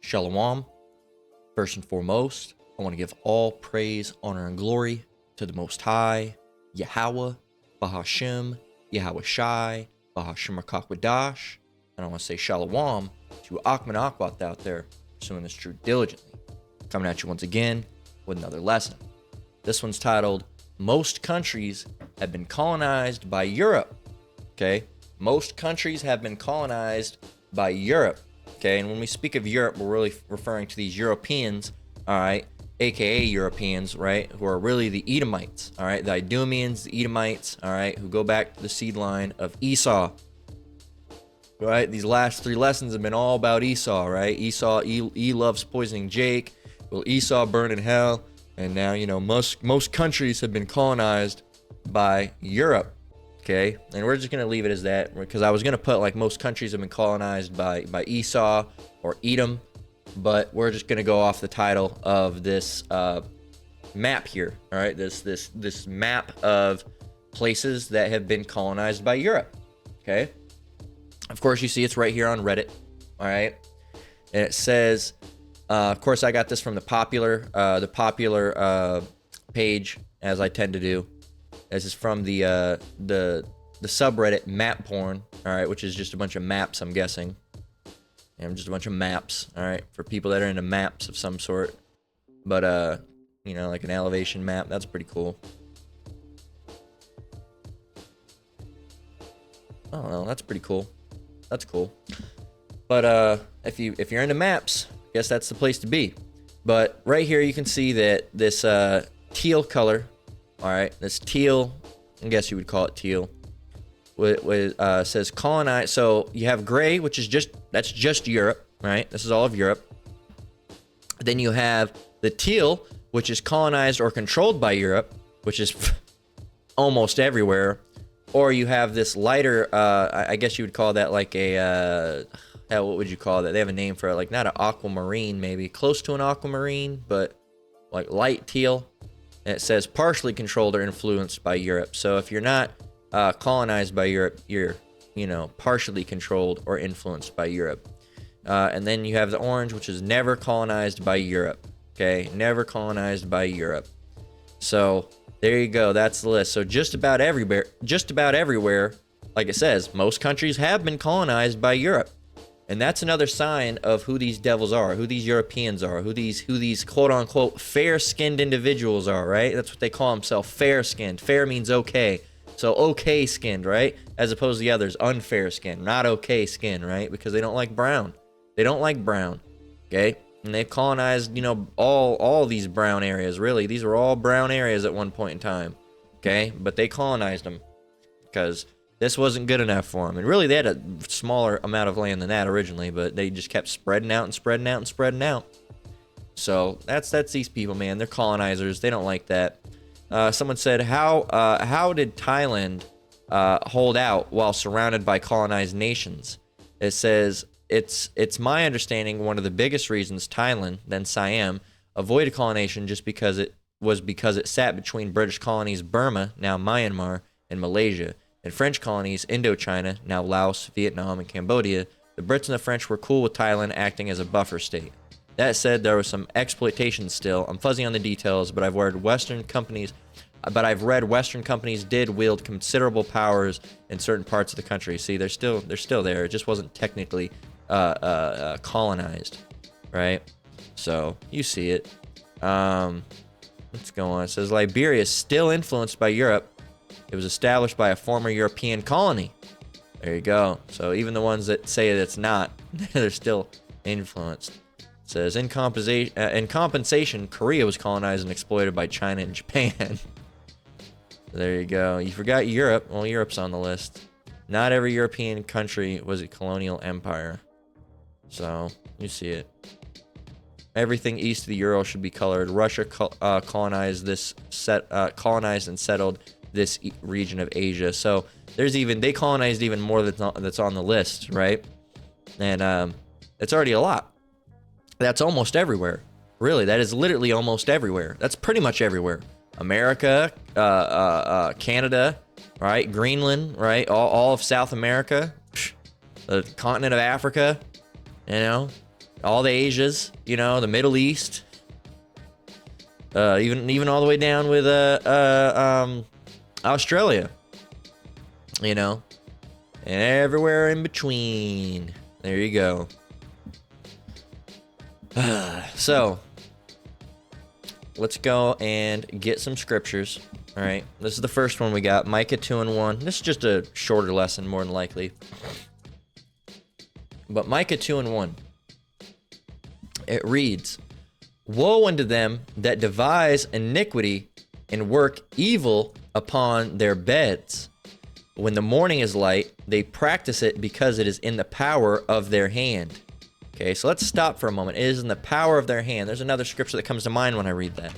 Shalom. First and foremost, I want to give all praise, honor, and glory to the Most High, Yahweh, Bahashem, Yahweh Shai, Bahashem Rakakwadash, and I want to say Shalom to Achman Akwat out there pursuing this truth diligently. Coming at you once again with another lesson. This one's titled, Most Countries Have Been Colonized by Europe. Okay? Most countries have been colonized by Europe. Okay? And when we speak of Europe, we're really referring to these Europeans, all right? AKA Europeans, right? Who are really the Edomites, all right? The Idumeans, the Edomites, all right? Who go back to the seed line of Esau. Right? These last three lessons have been all about Esau, right? Esau, he loves poisoning Jake. Will Esau burn in hell? And now, you know, most countries have been colonized by Europe, okay? And we're just going to leave it as that, because I was going to put, like, most countries have been colonized by Esau or Edom, but we're just going to go off the title of this map here, all right? This map of places that have been colonized by Europe, okay? Of course, you see it's right here on Reddit, all right? And it says... of course, I got this from the popular page, as I tend to do. This is from the subreddit map porn, all right, which is just a bunch of maps, I'm guessing. And just a bunch of maps, all right, for people that are into maps of some sort. But you know, like an elevation map, that's pretty cool. Oh well, that's pretty cool. That's cool. But if you're into maps, guess that's the place to be. But right here you can see that this teal color, all right, this teal, I guess you would call it teal, says colonize. So you have gray, which is that's just Europe, right? This is all of Europe. Then you have the teal, which is colonized or controlled by Europe, which is almost everywhere. Or you have this lighter, I guess you would call that like a what would you call that? They have a name for it, like not an aquamarine, maybe close to an aquamarine, but like light teal. And it says partially controlled or influenced by Europe. So if you're not colonized by Europe, you're, you know, partially controlled or influenced by Europe. And then you have the orange, which is never colonized by Europe. Okay, never colonized by Europe. So there you go. That's the list. So just about everywhere, like it says, most countries have been colonized by Europe. And that's another sign of who these devils are, who these Europeans are, who these quote-unquote fair-skinned individuals are, right? That's what they call themselves, fair-skinned. Fair means okay. So okay-skinned, right? As opposed to the others, unfair-skinned, not okay-skinned, right? Because they don't like brown. They don't like brown, okay? And they've colonized, you know, all these brown areas, really. These were all brown areas at one point in time, okay? But they colonized them because... this wasn't good enough for them. And really, they had a smaller amount of land than that originally, but they just kept spreading out and spreading out and spreading out. So that's these people, man. They're colonizers. They don't like that. Someone said, how did Thailand hold out while surrounded by colonized nations? It says, it's my understanding one of the biggest reasons Thailand, then Siam, avoided colonization because it sat between British colonies Burma, now Myanmar, and Malaysia, and French colonies Indochina, now Laos, Vietnam, and Cambodia. The Brits and the French were cool with Thailand acting as a buffer state. That said, there was some exploitation still. I'm fuzzy on the details, but I've read Western companies did wield considerable powers in certain parts of the country. See, they're still there. It just wasn't technically colonized, right? So you see it. Let's go on. It says Liberia is still influenced by Europe. It was established by a former European colony. There you go. So even the ones that say that it's not, they're still influenced. It says, in compensation, Korea was colonized and exploited by China and Japan. There you go. You forgot Europe. Well, Europe's on the list. Not every European country was a colonial empire. So, you see it. Everything east of the Ural should be colored. Russia colonized and settled this region of Asia. So they colonized even more that's on the list, right? And it's already a lot. That's almost everywhere. Really, that is literally almost everywhere. That's pretty much everywhere. America, Canada, right? Greenland, right? All of South America, the continent of Africa, you know, all the Asias, you know, the Middle East, even all the way down with Australia, you know, and everywhere in between. There you go. So let's go and get some scriptures. All right, this is the first one we got, Micah 2:1. This is just a shorter lesson, more than likely. But Micah 2:1, it reads, "Woe unto them that devise iniquity and work evil upon their beds. When the morning is light, they practice it because it is in the power of their hand." Okay, so let's stop for a moment. It is in the power of their hand. There's another scripture that comes to mind when I read that.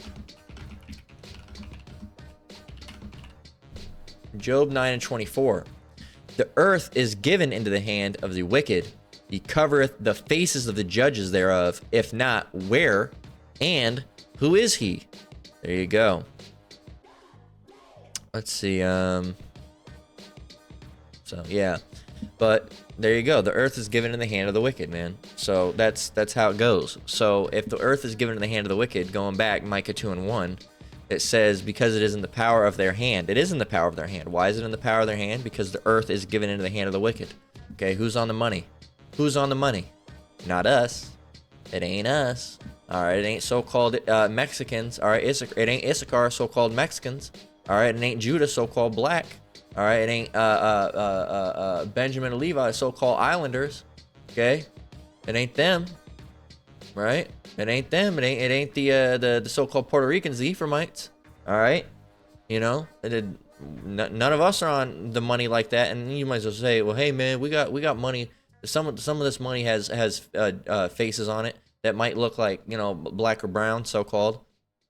Job 9:24. "The earth is given into the hand of the wicked. He covereth the faces of the judges thereof. If not, where? And who is he?" There you go. Let's see. So yeah, but there you go. The earth is given in the hand of the wicked, man. So that's how it goes. So if the earth is given in the hand of the wicked, going back Micah 2:1, it says because it is in the power of their hand. It is in the power of their hand. Why is it in the power of their hand? Because the earth is given into the hand of the wicked. Okay, who's on the money? Who's on the money? Not us. It ain't us. All right, it ain't so-called Mexicans. All right, it ain't Issachar, so-called Mexicans. All right, it ain't Judah, so-called black. All right, it ain't Benjamin and Levi, so-called Islanders. Okay, it ain't them. Right? It ain't them. It ain't the so-called Puerto Ricans, the Ephraimites. All right, you know, none of us are on the money like that. And you might as well say, well, hey man, we got money. Some of this money has faces on it that might look like, you know, black or brown, so-called.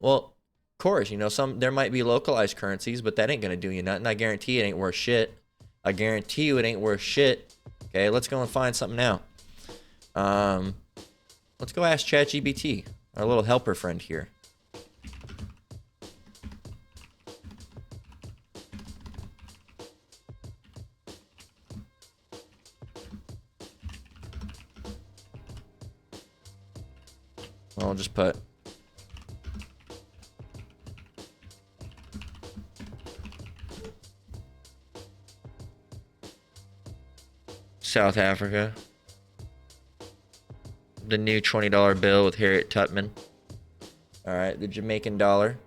Well, of course, you know, there might be localized currencies, but that ain't gonna do you nothing. I guarantee it ain't worth shit. I guarantee you it ain't worth shit. Okay, let's go and find something now. Let's go ask ChatGPT, our little helper friend here. I'll just put South Africa. The new $20 bill with Harriet Tubman. All right, the Jamaican dollar.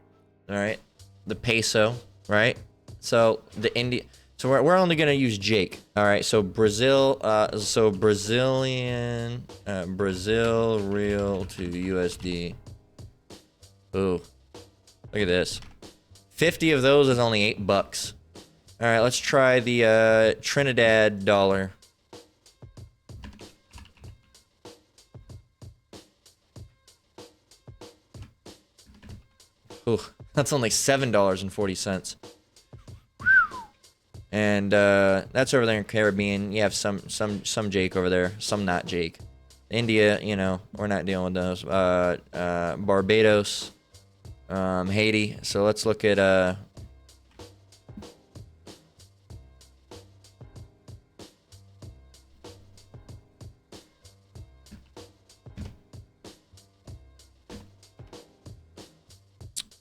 All right, the peso. Right. So the India. So we're only gonna use Jake. All right. So Brazil. So Brazilian. Brazil real to USD. Ooh, look at this. 50 of those is only $8. All right, let's try the Trinidad dollar. Ooh, that's only $7.40. And that's over there in Caribbean. You have some Jake over there, some not Jake. India, you know, we're not dealing with those. Barbados, Haiti. So let's look at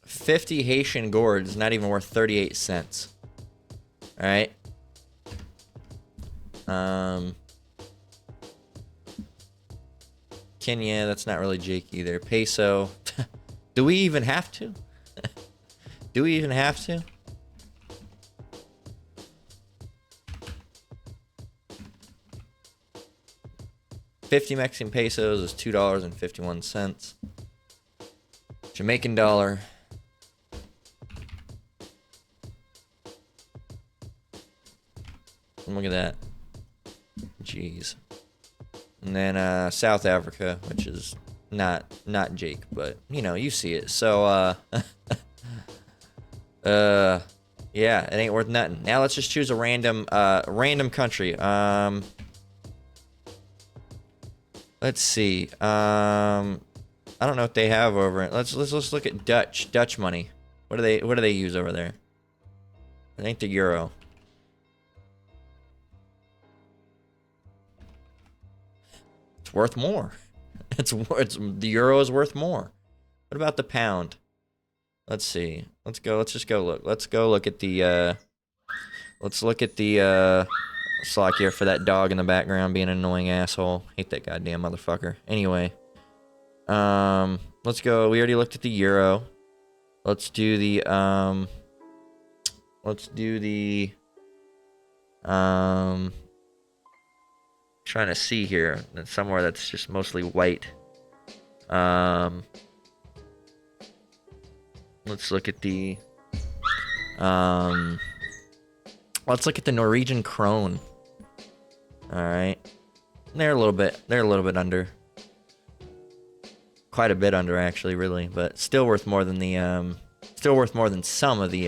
50 Haitian gourds is not even worth 38 cents. All right. Kenya, that's not really Jake either. Peso. Do we even have to? Do we even have to? $50 Mexican pesos is $2.51. Jamaican dollar. Look at that. Jeez. And then South Africa, which is not Jake, but you know, you see it. So yeah, it ain't worth nothing. Now let's just choose a random country. Let's see. I don't know what they have over it. Let's look at Dutch money. What do they use over there? I think the euro. It's worth more. It's the euro is worth more. What about the pound? Let's see. Let's just go look. Let's go look at the let's look at the Slack here for that dog in the background being an annoying asshole. Hate that goddamn motherfucker. Anyway. Let's go. We already looked at the euro. Let's do the trying to see here. That's somewhere that's just mostly white. Let's look at the Norwegian krone. All right. They're a little bit under. Quite a bit under, actually, really, but still worth more than the some of the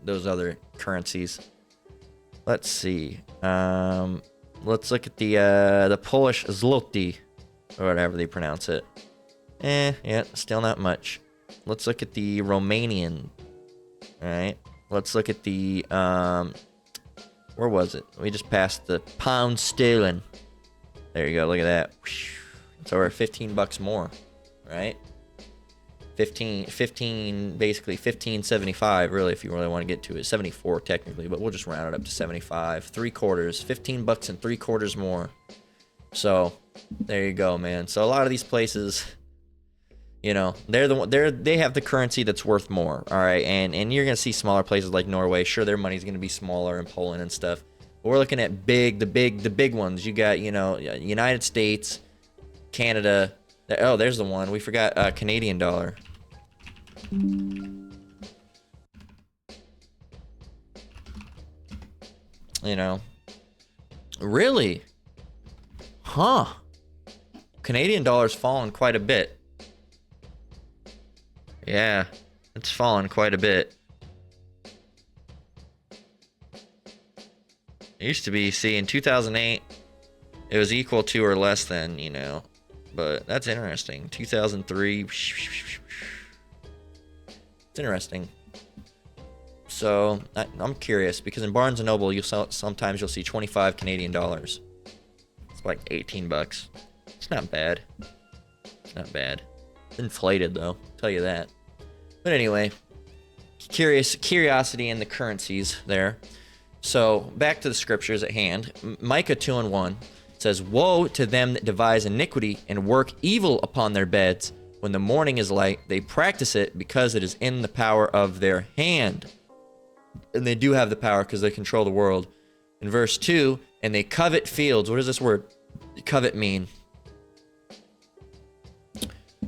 those other currencies. Let's see. Let's look at the Polish zloty, or whatever they pronounce it. Yeah, still not much. Let's look at the Romanian. All right. Let's look at the where was it? We just passed the pound sterling. There you go. Look at that. It's over $15 more, right? 15, basically 15.75, really, if you really want to get to it. 74 technically, but we'll just round it up to 75. 3/4, $15 and 3/4 more. So there you go, man. So a lot of these places, you know, they have the currency that's worth more, all right. And you're gonna see smaller places like Norway. Sure, their money's gonna be smaller in Poland and stuff. But we're looking at the big ones. You got, you know, United States, Canada. Oh, there's the one. We forgot Canadian dollar. You know. Really? Huh. Canadian dollar's fallen quite a bit. Yeah, it's fallen quite a bit. It used to be, see, in 2008, it was equal to or less than, you know. But that's interesting. 2003. It's interesting. So I'm curious because in Barnes & Noble, sometimes you'll see 25 Canadian dollars. It's like $18. It's not bad. It's not bad. It's inflated though. I'll tell you that. But anyway, curiosity in the currencies there. So back to the scriptures at hand. Micah 2:1 says, "Woe to them that devise iniquity and work evil upon their beds. When the morning is light, they practice it because it is in the power of their hand." And they do have the power because they control the world. In verse 2, "And they covet fields." What does this word covet mean?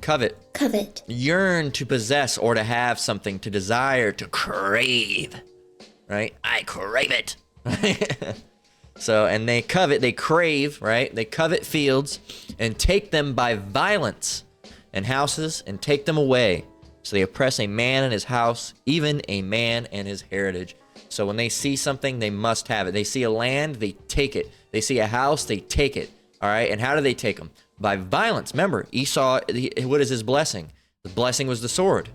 Covet. Covet. Yearn to possess or to have something, to desire, to crave. Right? I crave it. So, and they covet, they crave, right? They covet fields and take them by violence, and houses and take them away. So they oppress a man and his house, even a man and his heritage. So when they see something, they must have it. They see a land, they take it. They see a house, they take it. All right. And how do they take them? By violence. Remember, Esau, what is his blessing? The blessing was the sword.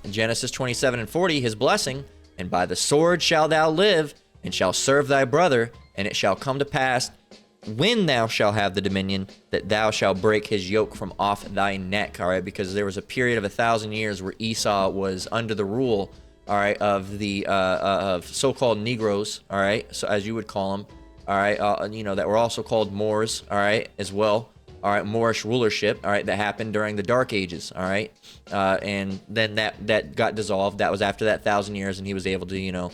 In Genesis 27:40, his blessing, "And by the sword shalt thou live, and shalt serve thy brother, and it shall come to pass, when thou shalt have the dominion, that thou shalt break his yoke from off thy neck." All right, because there was a period of 1,000 years where Esau was under the rule, all right, of the of so-called Negroes, all right, so as you would call them, all right, you know, that were also called Moors, all right, as well. All right, Moorish rulership, all right, that happened during the Dark Ages, all right, and then that got dissolved. That was after that 1,000 years, and he was able to, you know,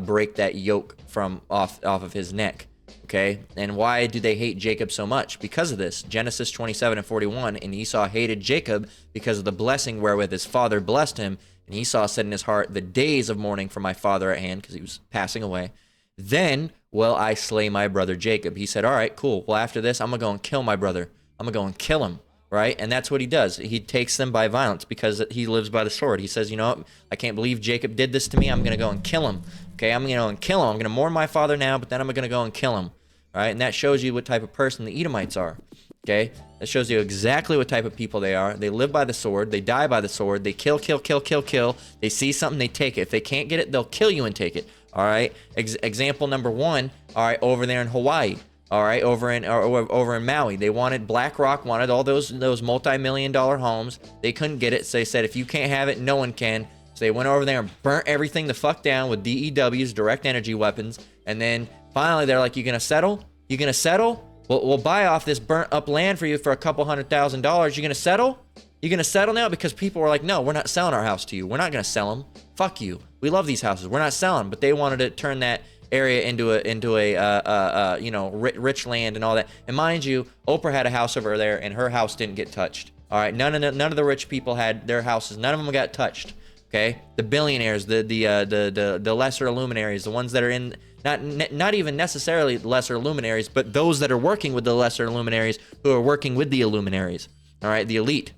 break that yoke from off of his neck. Okay, and why do they hate Jacob so much? Because of this. Genesis 27:41, "And Esau hated Jacob because of the blessing wherewith his father blessed him. And Esau said in his heart, the days of mourning for my father at hand," because he was passing away. "Then will I slay my brother Jacob." He said, all right, cool. Well, after this, I'm going to go and kill my brother. I'm going to go and kill him, right? And that's what he does. He takes them by violence because he lives by the sword. He says, you know what? I can't believe Jacob did this to me. I'm going to go and kill him. Okay, I'm going to go and kill him. I'm going to mourn my father now, but then I'm going to go and kill him, right? And that shows you what type of person the Edomites are, okay? That shows you exactly what type of people they are. They live by the sword. They die by the sword. They kill, kill, kill, kill, kill. They see something, they take it. If they can't get it, they'll kill you and take it. All right. Example number one. All right, over there in Hawaii. All right, over in Maui, BlackRock wanted all those multi-million-dollar homes. They couldn't get it, so they said, if you can't have it, no one can. So they went over there and burnt everything the fuck down with DEWs, direct energy weapons. And then finally, they're like, "You gonna settle? You gonna settle? We'll buy off this burnt up land for you for a couple $100,000. You gonna settle? You gonna settle now?" Because people were like, "No, we're not selling our house to you. We're not gonna sell them. Fuck you. We love these houses. We're not selling them." But they wanted to turn that area into a you know, rich land and all that. And mind you, Oprah had a house over there, and her house didn't get touched. All right, none of the rich people had their houses. None of them got touched. Okay, the billionaires, the lesser luminaries, the ones that are in not even necessarily lesser luminaries, but those that are working with the lesser luminaries who are working with the illuminaries. All right, the elite.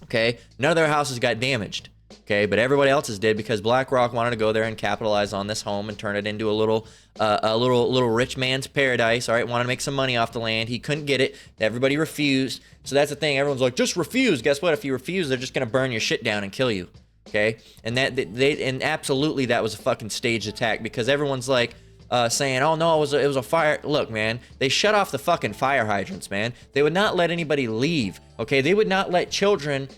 Okay, none of their houses got damaged. Okay, but everybody else's did, because BlackRock wanted to go there and capitalize on this home and turn it into a little rich man's paradise. All right, wanted to make some money off the land. He couldn't get it. Everybody refused. So that's the thing. Everyone's like, just refuse. Guess what? If you refuse, they're just gonna burn your shit down and kill you. Okay, and and absolutely that was a fucking staged attack, because everyone's like saying, "Oh no, it was a fire." Look, man, they shut off the fucking fire hydrants, man. They would not let anybody leave. Okay, they would not let children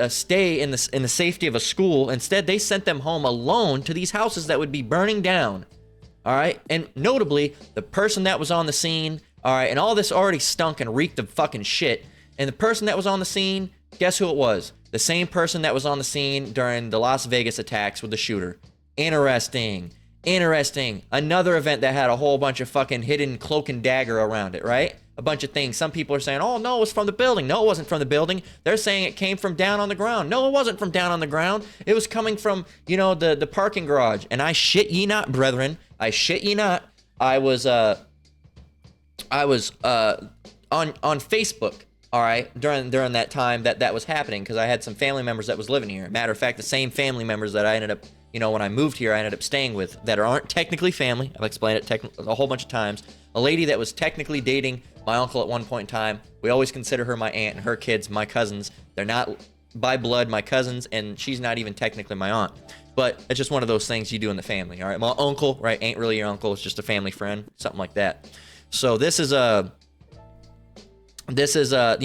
stay in the safety of a school. Instead, they sent them home alone to these houses that would be burning down. All right, and notably, the person that was on the scene, all right, and all this already stunk and reeked of fucking shit. And the person that was on the scene, guess who it was? The same person that was on the scene during the Las Vegas attacks with the shooter. Interesting. Another event that had a whole bunch of fucking hidden cloak and dagger around it, right? A bunch of things. Some people are saying, "Oh no, it was from the building." No, it wasn't from the building. They're saying it came from down on the ground. No, it wasn't from down on the ground. It was coming from, you know, the parking garage. And I shit ye not, brethren. I shit ye not. I was on Facebook, all right, during that time that was happening, because I had some family members that was living here. Matter of fact, the same family members that I ended up, you know, when I moved here, I ended up staying with, that aren't technically family. I've explained it a whole bunch of times. A lady that was technically dating my uncle at one point in time. We always consider her my aunt, and her kids my cousins. They're not by blood my cousins, and she's not even technically my aunt. But it's just one of those things you do in the family, all right? My uncle, right, ain't really your uncle. It's just a family friend, something like that. So this is you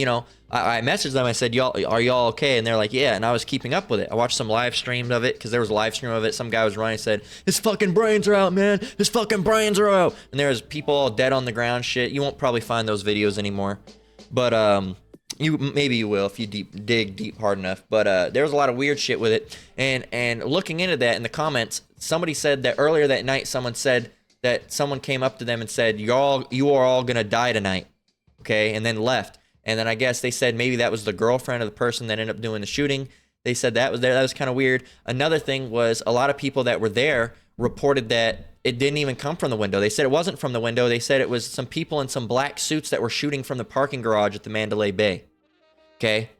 know, I messaged them. I said, are y'all okay? And they're like, yeah. And I was keeping up with it. I watched some live streams of it, because there was a live stream of it. Some guy was running and said, "His fucking brains are out, man. His fucking brains are out." And there's people all dead on the ground, shit. You won't probably find those videos anymore. But maybe you will if you dig deep hard enough. But there was a lot of weird shit with it. And looking into that in the comments, somebody said that earlier that night, someone said that someone came up to them and said, you are all gonna die tonight. Okay, and then left. And then I guess they said maybe that was the girlfriend of the person that ended up doing the shooting. They said that was there. That was kind of weird. Another thing was, a lot of people that were there reported that it didn't even come from the window. They said it wasn't from the window. They said it was some people in some black suits that were shooting from the parking garage at the Mandalay Bay. Okay,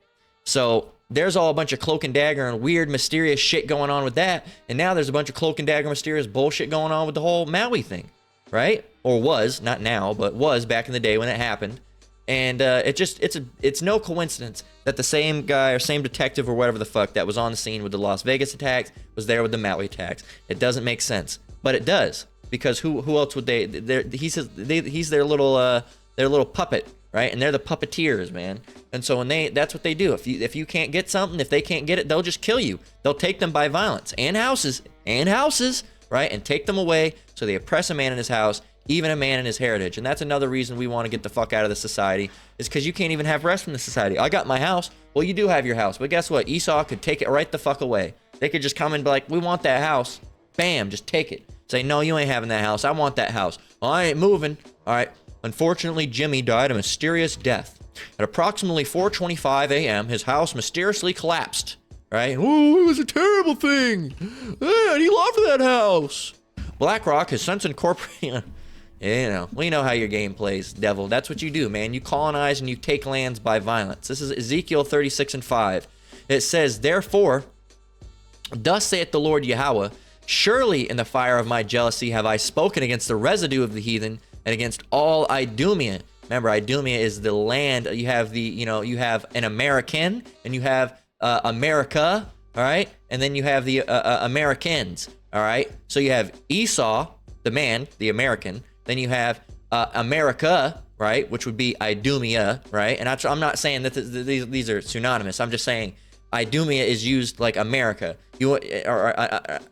so there's all a bunch of cloak and dagger and weird, mysterious shit going on with that. And now there's a bunch of cloak and dagger, mysterious bullshit going on with the whole Maui thing, right? Or was, not now, but was back in the day when it happened. And it's no coincidence that the same guy or same detective or whatever the fuck that was on the scene with the Las Vegas attacks was there with the Maui attacks. It doesn't make sense, but it does, because who else would they? He's their little puppet, right? And they're the puppeteers, man. And so that's what they do. If you can't get something, if they can't get it, they'll just kill you. They'll take them by violence and houses, right? And take them away. So they oppress a man in his house, even a man in his heritage. And that's another reason we want to get the fuck out of the society, is because you can't even have rest from the society. I got my house. Well, you do have your house, but guess what? Esau could take it right the fuck away. They could just come and be like, "We want that house." Bam, just take it. Say, "No, you ain't having that house. I want that house." "Well, I ain't moving." All right. Unfortunately, Jimmy died a mysterious death. At approximately 4:25 a.m., his house mysteriously collapsed. Right? "Oh, it was a terrible thing. And he loved that house." BlackRock has since incorporated... You know, we know how your game plays, devil. That's what you do, man. You colonize and you take lands by violence. This is Ezekiel 36:5. It says, "Therefore, thus saith the Lord Yahweh, surely in the fire of my jealousy have I spoken against the residue of the heathen and against all Idumea, Remember, Idumea is the land. You have you have an American, and you have America, all right? And then you have the Americans, all right? So you have Esau, the man, the American. Then you have America, right? Which would be Idumea, right? And I'm not saying that these are synonymous. I'm just saying Idumea is used like America. Or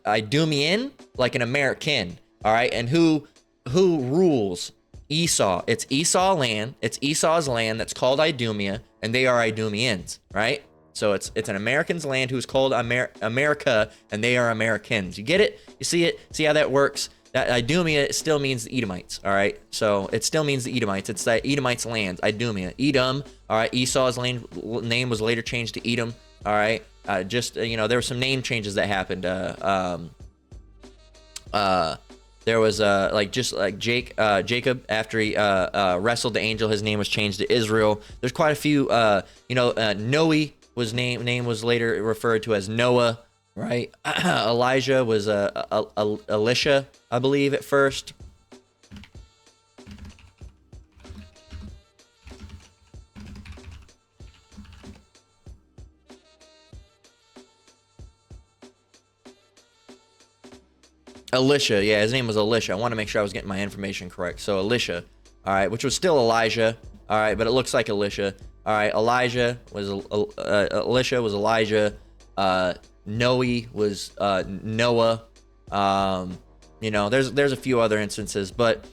Idumean, like an American, all right? And who rules Esau? It's Esau land. It's Esau's land that's called Idumea, and they are Idumeans, right? So it's an American's land who's called America, and they are Americans. You get it? You see it? See how that works? That Idumea still means the Edomites, all right? So it still means the Edomites. It's the Edomites' land, Idumea. Edom, all right? Esau's name was later changed to Edom, all right? There were some name changes that happened. There was Jacob, after he wrestled the angel, his name was changed to Israel. There's quite a few. Noe was name was later referred to as Noah, right? Elijah was Elisha, I believe, at first. Elisha, yeah, his name was Elisha. I want to make sure I was getting my information correct. So Elisha, all right, which was still Elijah, all right, but it looks like Elisha. All right, Elisha was Elisha was Elijah. Noe was Noah. There's a few other instances, but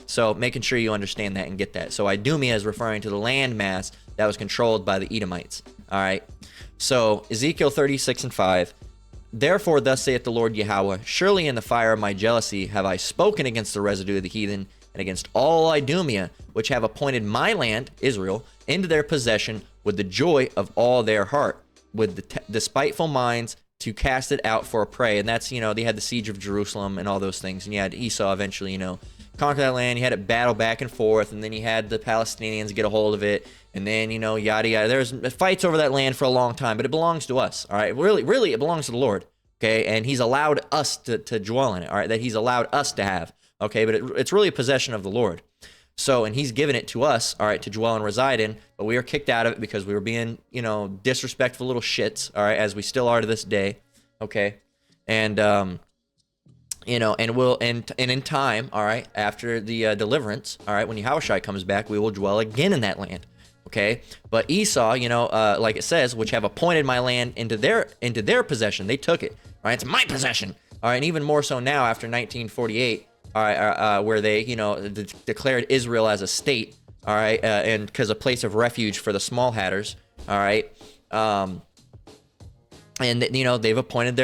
so making sure you understand that and get that. So Idumea is referring to the land mass that was controlled by the Edomites. All right, so Ezekiel 36:5. Therefore, thus saith the Lord Yahweh, surely in the fire of my jealousy have I spoken against the residue of the heathen, and against all Idumea, which have appointed my land, Israel, into their possession with the joy of all their heart, with the spiteful minds to cast it out for a prey. And that's, they had the siege of Jerusalem and all those things. And you had Esau eventually, conquer that land. You had it battle back and forth, and then you had the Palestinians get a hold of it. And then, yada, yada. There's fights over that land for a long time, but it belongs to us, all right? Really, it belongs to the Lord, okay? And he's allowed us to dwell in it, all right? That he's allowed us to have, okay? But it's really a possession of the Lord. So, and he's given it to us, all right, to dwell and reside in, but we were kicked out of it because we were being, disrespectful little shits, all right, as we still are to this day, okay? And, and in time, all right, after the deliverance, all right, when Yahushua comes back, we will dwell again in that land. Okay, but Esau, like it says, which have appointed my land into their possession, they took it. All right, it's my possession. All right, and even more so now after 1948, all right, where they, declared Israel as a state. All right, and because a place of refuge for the small hatters. All right, and they've appointed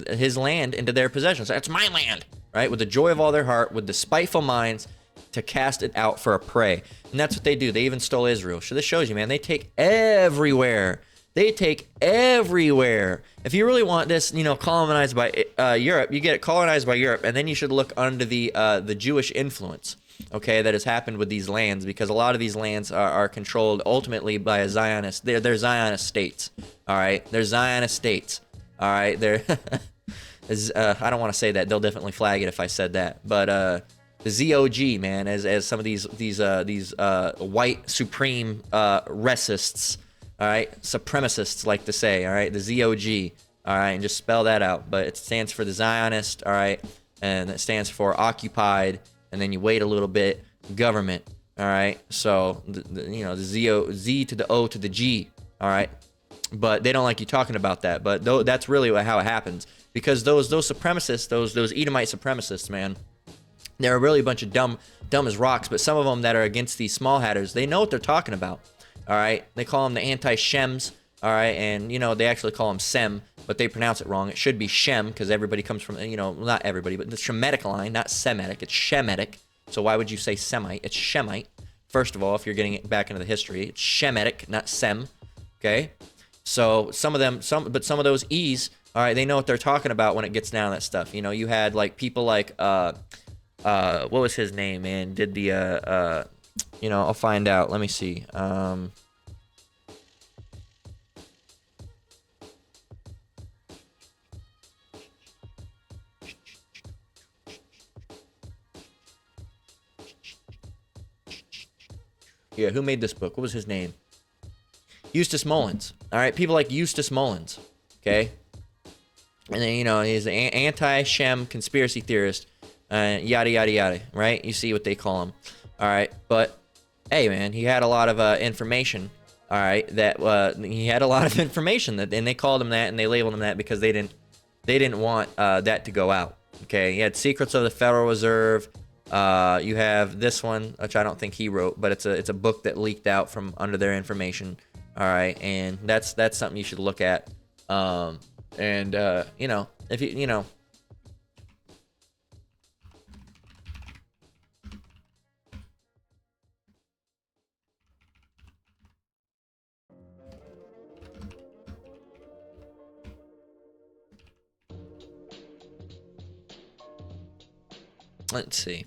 his land into their possession. So that's my land, right? With the joy of all their heart, with the spiteful minds, to cast it out for a prey. And that's what they do. They even stole Israel. So this shows you, man, they take everywhere. They take everywhere. If you really want this, colonized by Europe, you get it colonized by Europe, and then you should look under the Jewish influence, okay, that has happened with these lands, because a lot of these lands are controlled ultimately by a Zionist. They're Zionist states, all right? They're Zionist states, all right? They're I don't want to say that. They'll definitely flag it if I said that, but the ZOG, man, as some of these white supreme racists, all right, supremacists like to say, all right, the ZOG, all right, and just spell that out. But it stands for the Zionist, all right, and it stands for occupied, and then you wait a little bit, government, all right. So the Z to the O to the G, all right. But they don't like you talking about that. But that's really how it happens, because those supremacists, those Edomite supremacists, man. They're really a bunch of dumb as rocks, but some of them that are against these small hatters, they know what they're talking about, all right? They call them the anti-Shems, all right? And, they actually call them Sem, but they pronounce it wrong. It should be Shem, because everybody comes from, not everybody, but the Shemitic line, not Semitic. It's Shemitic. So why would you say Semite? It's Shemite. First of all, if you're getting it back into the history, it's Shemitic, not Sem, okay? So some of those E's, all right, they know what they're talking about when it gets down to that stuff. You had, like, people like, what was his name, man? Did the I'll find out. Let me see. Yeah, who made this book? What was his name? Eustace Mullins. All right, people like Eustace Mullins. Okay, and then he's an anti-Shem conspiracy theorist. Yada yada yada. Right? You see what they call him. All right, but hey, man, he had a lot of information. All right, he had a lot of information and they called him that and they labeled him that because they didn't want that to go out. Okay, he had Secrets of the Federal Reserve. You have this one, which I don't think he wrote, but it's a book that leaked out from under their information. All right, and that's something you should look at. If you let's see.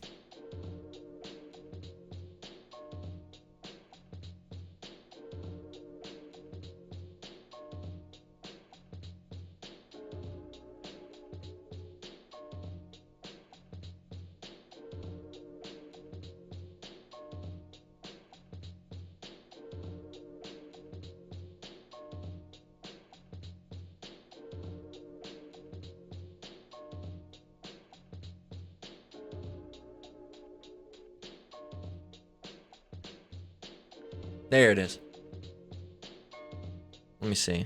There it is. Let me see.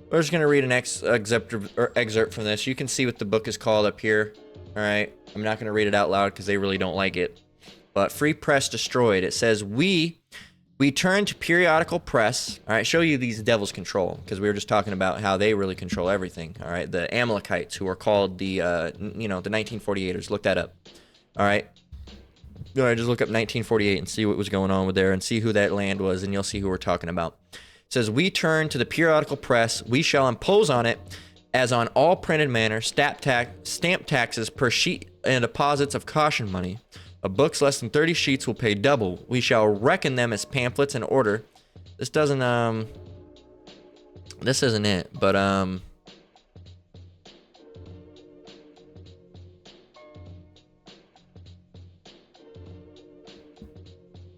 We're just gonna read an excerpt from this. You can see what the book is called up here. All right. I'm not gonna read it out loud because they really don't like it. But Free Press Destroyed. It says we turn to periodical press. All right. Show you these devils control because we were just talking about how they really control everything. All right. The Amalekites, who are called the 1948ers. Look that up. All right. All right. Just look up 1948 and see what was going on with there and see who that land was, and you'll see who we're talking about. It says, we turn to the periodical press. We shall impose on it, as on all printed matter, stamp taxes per sheet and deposits of caution money. Of books less than 30 sheets will pay double. We shall reckon them as pamphlets in order. This doesn't, this isn't it, but,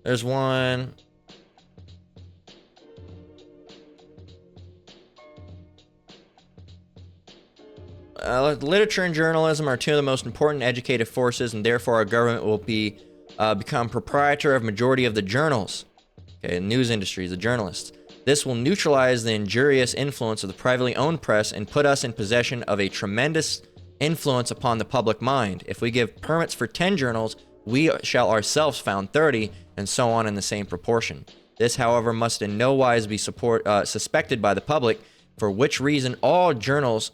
there's one. Literature and journalism are two of the most important educative forces, and therefore our government will become proprietor of majority of the journals. Okay, news industries, the journalists. This will neutralize the injurious influence of the privately owned press and put us in possession of a tremendous influence upon the public mind. If we give permits for 10 journals, we shall ourselves found 30, and so on in the same proportion. This, however, must in no wise be suspected by the public, for which reason all journals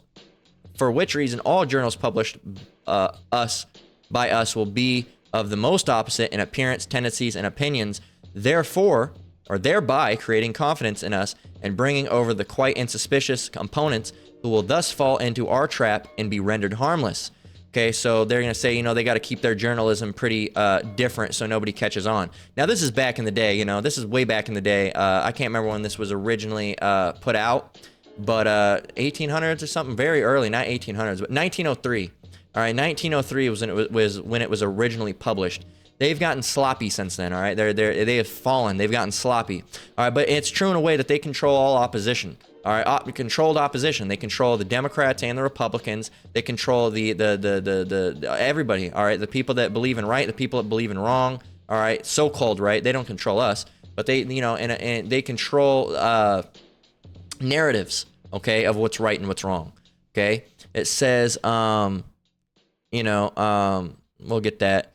published by us will be of the most opposite in appearance, tendencies, and opinions, thereby creating confidence in us and bringing over the quite insuspicious components who will thus fall into our trap and be rendered harmless. Okay, so they're going to say, they got to keep their journalism pretty different so nobody catches on. Now, this is back in the day, this is way back in the day. I can't remember when this was originally put out, but 1800s or something, very early, not 1800s, but 1903. All right, 1903 was when it was originally published. They've gotten sloppy since then, all right? They have fallen. They've gotten sloppy. All right, but it's true in a way that they control all opposition. All right, controlled opposition. They control the Democrats and the Republicans. They control the everybody. All right, the people that believe in right, the people that believe in wrong. All right, so-called right. They don't control us, but they, and they control narratives. Okay, of what's right and what's wrong. Okay, it says, we'll get that.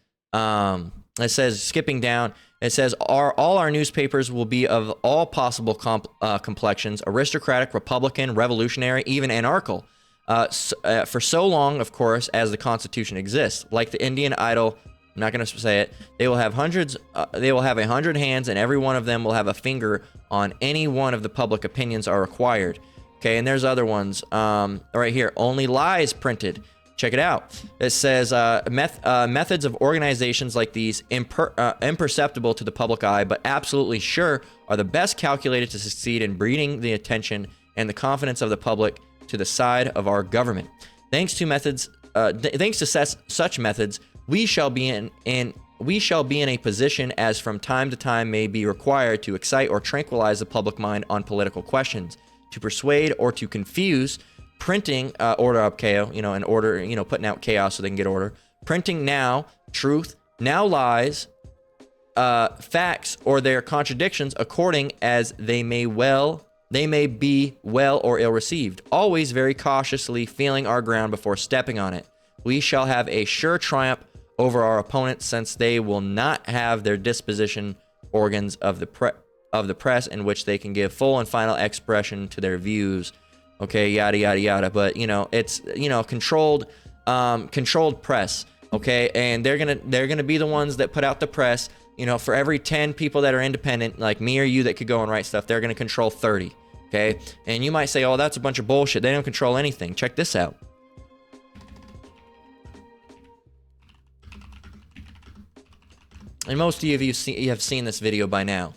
It says, skipping down. It says, all our newspapers will be of all possible complexions, aristocratic, republican, revolutionary, even anarchical, for so long, of course, as the Constitution exists. Like the Indian Idol, I'm not going to say it, they will have 100 hands, and every one of them will have a finger on any one of the public opinions are required. Okay, and there's other ones right here. Only lies printed. Check it out. It says methods of organizations like these imperceptible to the public eye, but absolutely sure are the best calculated to succeed in breeding the attention and the confidence of the public to the side of our government. Thanks to methods thanks to such methods, we shall be in a position, as from time to time may be required, to excite or tranquilize the public mind on political questions, to persuade or to confuse, printing order up chaos, in order, putting out chaos so they can get order, printing now truth, now lies, facts or their contradictions, according as they may be well or ill received, always very cautiously feeling our ground before stepping on it. We shall have a sure triumph over our opponents, since they will not have their disposition organs of the press in which they can give full and final expression to their views. Okay, yada yada yada. But it's controlled press. Okay, and they're gonna be the ones that put out the press. For every 10 people that are independent, like me or you, that could go and write stuff, they're gonna control 30. Okay, and you might say, oh, that's a bunch of bullshit. They don't control anything. Check this out. And most of you have seen this video by now.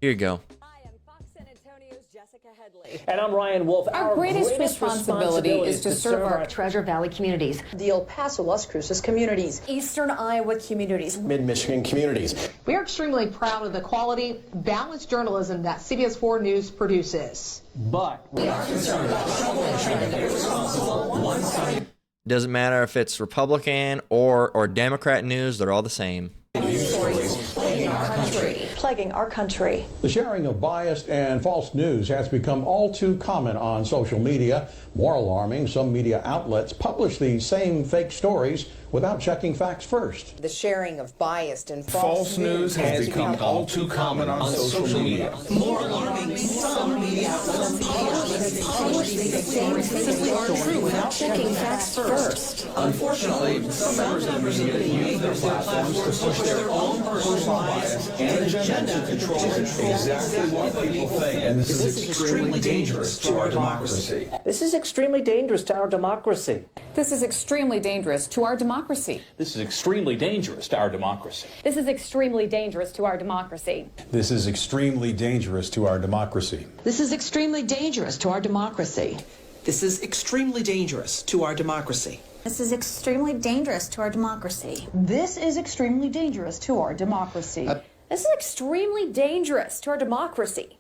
Here you go. Hi, I'm Fox San Antonio's Jessica Headley. And I'm Ryan Wolf. Our greatest responsibility is to serve our Treasure Valley communities, the El Paso, Las Cruces communities, Eastern Iowa communities, Mid-Michigan communities. We are extremely proud of the quality, balanced journalism that CBS 4 News produces. But we are concerned about troubling irresponsible, one-sided. Doesn't matter if it's Republican or Democrat news, they're all the same. Plaguing our country. The sharing of biased and false news has become all too common on social media. More alarming, some media outlets publish these same fake stories without checking facts first. The sharing of biased and False news has become all too common on social media. More alarming, some media outlets publish these same simply aren't true without checking facts first. Unfortunately, some members of the media use their platforms to push their own personal bias and agenda to control exactly what people think. And this is extremely dangerous to our democracy. this is extremely dangerous to our democracy. This is extremely dangerous to our democracy. This is extremely dangerous to our democracy. This is extremely dangerous to our democracy. This is extremely dangerous to our democracy. This is extremely dangerous to our democracy. This is extremely dangerous to our democracy. This is extremely dangerous to our democracy. This is extremely dangerous to our democracy. This is extremely dangerous to our democracy.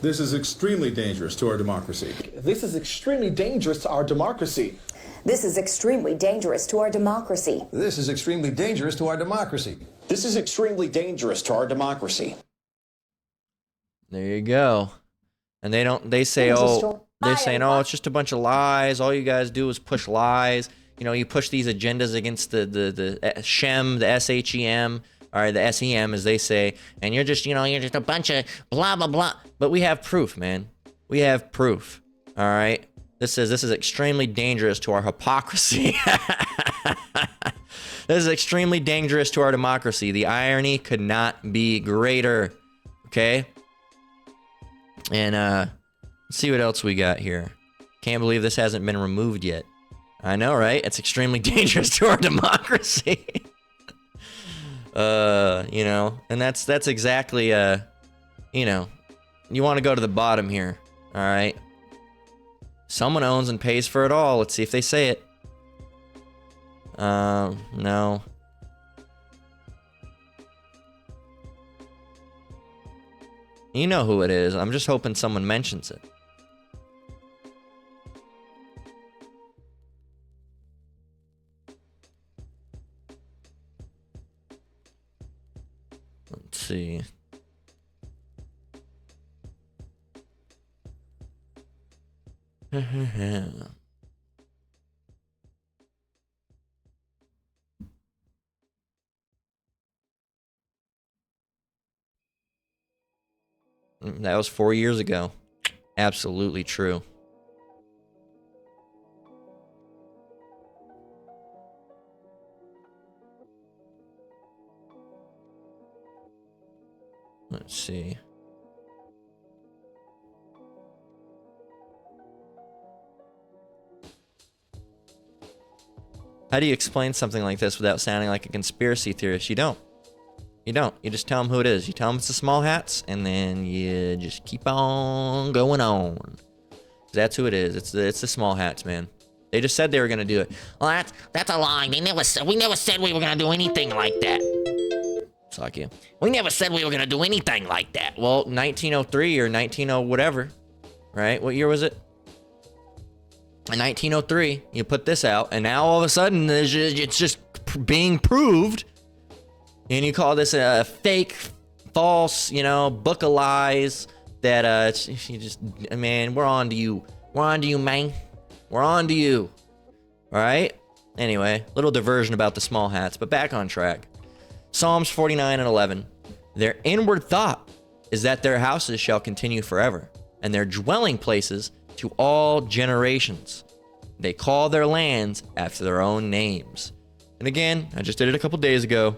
This is extremely dangerous to our democracy. This is extremely dangerous to our democracy. This is extremely dangerous to our democracy. This is extremely dangerous to our democracy. This is extremely dangerous to our democracy. There you go. And they say, oh, they're saying, oh, it's just a bunch of lies. All you guys do is push lies. You push these agendas against the SHEM, the SHEM, or the SEM, as they say, and you're just a bunch of blah, blah, blah. But we have proof, man. We have proof. All right? This is extremely dangerous to our hypocrisy. This is extremely dangerous to our democracy. The irony could not be greater. Okay? And let's see what else we got here. Can't believe this hasn't been removed yet. I know, right? It's extremely dangerous to our democracy. And that's exactly you want to go to the bottom here. All right? Someone owns and pays for it all. Let's see if they say it. No. You know who it is. I'm just hoping someone mentions it. Let's see. That was 4 years ago. Absolutely true. Let's see. How do you explain something like this without sounding like a conspiracy theorist? You don't. You don't. You just tell them who it is. You tell them it's the small hats, and then you just keep on going on. That's who it is. It's the small hats, man. They just said they were gonna do it. Well, that's a lie. We never said we were gonna do anything like that. Suck you. We never said we were gonna do anything like that. Well, 1903 or 190 whatever, right? What year was it? In 1903, you put this out, and now all of a sudden it's just being proved, and you call this a fake, false, book of lies. That you just, man, we're on to you. We're on to you, man. We're on to you. All right. Anyway, little diversion about the small hats, but back on track. Psalms 49 and 11. Their inward thought is that their houses shall continue forever, and their dwelling places to all generations. They call their lands after their own names. And again, I just did it a couple days ago.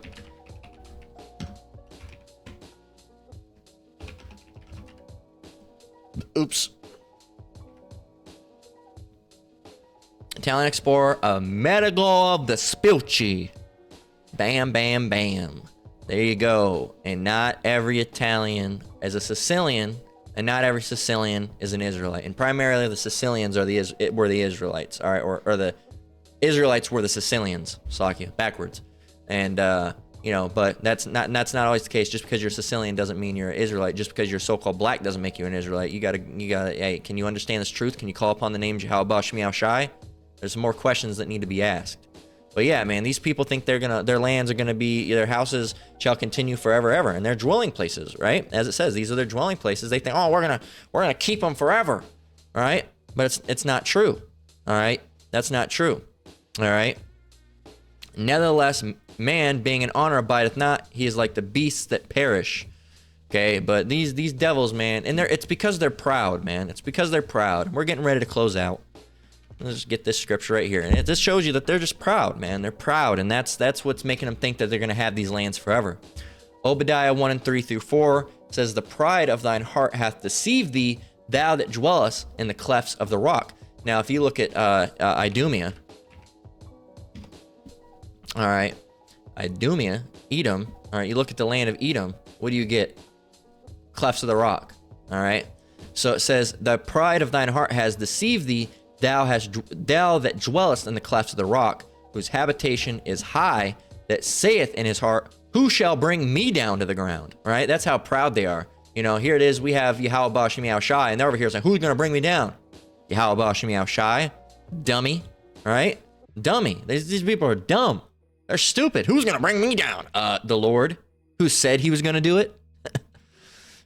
Oops. Italian Explorer, a medical of the Spilci. Bam, bam, bam. There you go. And not every Italian is a Sicilian, and not every Sicilian is an Israelite. And primarily the Sicilians were the Israelites, all right, or the Israelites were the Sicilians. Slakia, backwards. And but that's not always the case. Just because you're Sicilian doesn't mean you're an Israelite. Just because you're so-called black doesn't make you an Israelite. You gotta. Hey, can you understand this truth? Can you call upon the name Jehovah Shemiao Shai? There's some more questions that need to be asked. But yeah, man, these people think their lands are gonna be, their houses shall continue forever, ever, and their dwelling places, right? As it says, these are their dwelling places. They think, oh, we're gonna keep them forever, all right? But it's not true, all right? That's not true, all right? Nevertheless, man being in honor abideth not; he is like the beasts that perish. Okay, but these devils, man, and it's because they're proud, man. It's because they're proud. We're getting ready to close out. Let's just get this scripture right here. And it just shows you that they're just proud, man. They're proud, and that's what's making them think that they're going to have these lands forever. Obadiah 1 and 3 through 4 says, the pride of thine heart hath deceived thee, thou that dwellest in the clefts of the rock. Now, if you look at Idumea, all right, Idumea, Edom, all right, you look at the land of Edom, what do you get? Clefts of the rock, all right? So it says, the pride of thine heart has deceived thee, thou that dwellest in the clefts of the rock, whose habitation is high, that saith in his heart, who shall bring me down to the ground? All right, that's how proud they are. Here it is, we have Yahweh Shemiao Shai, and they're over here saying, who's going to bring me down? Yahweh Shemiao Shai, dummy, all right? Dummy. These people are dumb. They're stupid. Who's going to bring me down? The Lord, who said he was going to do it.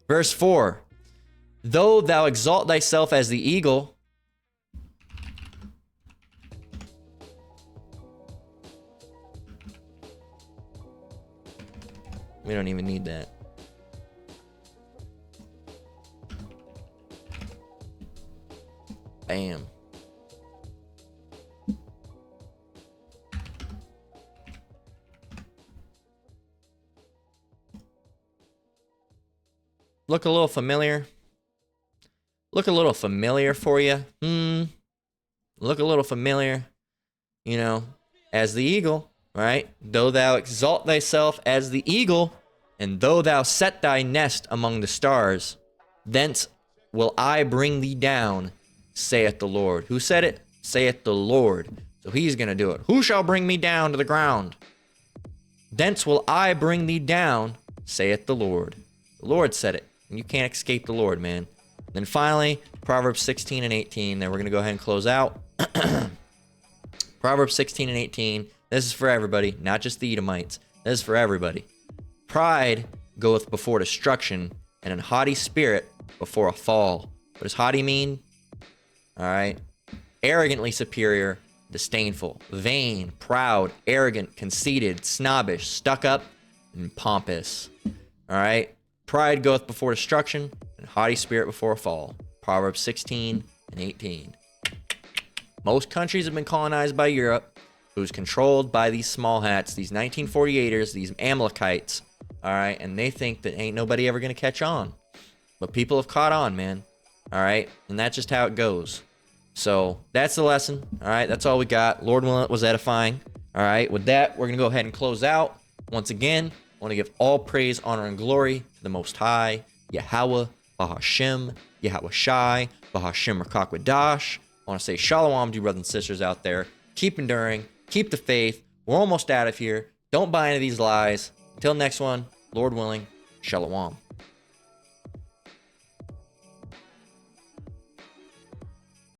Verse 4, though thou exalt thyself as the eagle, we don't even need that. Bam. Look a little familiar? Look a little familiar for you? Look a little familiar, as the eagle. Right? Though thou exalt thyself as the eagle, and though thou set thy nest among the stars, thence will I bring thee down, saith the Lord. Who said it? Saith the Lord. So he's going to do it. Who shall bring me down to the ground? Thence will I bring thee down, saith the Lord. The Lord said it, and you can't escape the Lord, man. Then finally, Proverbs 16 and 18. Then we're going to go ahead and close out. Proverbs 16 and 18. This is for everybody, not just the Edomites. This is for everybody. Pride goeth before destruction, and an haughty spirit before a fall. What does haughty mean? All right. Arrogantly superior, disdainful, vain, proud, arrogant, conceited, snobbish, stuck up, and pompous. All right. Pride goeth before destruction, and haughty spirit before a fall. Proverbs 16 and 18. Most countries have been colonized by Europe, who's controlled by these small hats, these 1948ers, these Amalekites, all right? And they think that ain't nobody ever going to catch on. But people have caught on, man, all right? And that's just how it goes. So that's the lesson, all right? That's all we got. Lord willing, it was edifying, all right? With that, we're going to go ahead and close out. Once again, I want to give all praise, honor, and glory to the Most High, Yahweh, Bahashem, Yahweh Shai, Bahashem Rakakwadash, I want to say shalom to you brothers and sisters out there. Keep enduring. Keep the faith. We're almost out of here. Don't buy any of these lies. Until next one, Lord willing, shalom.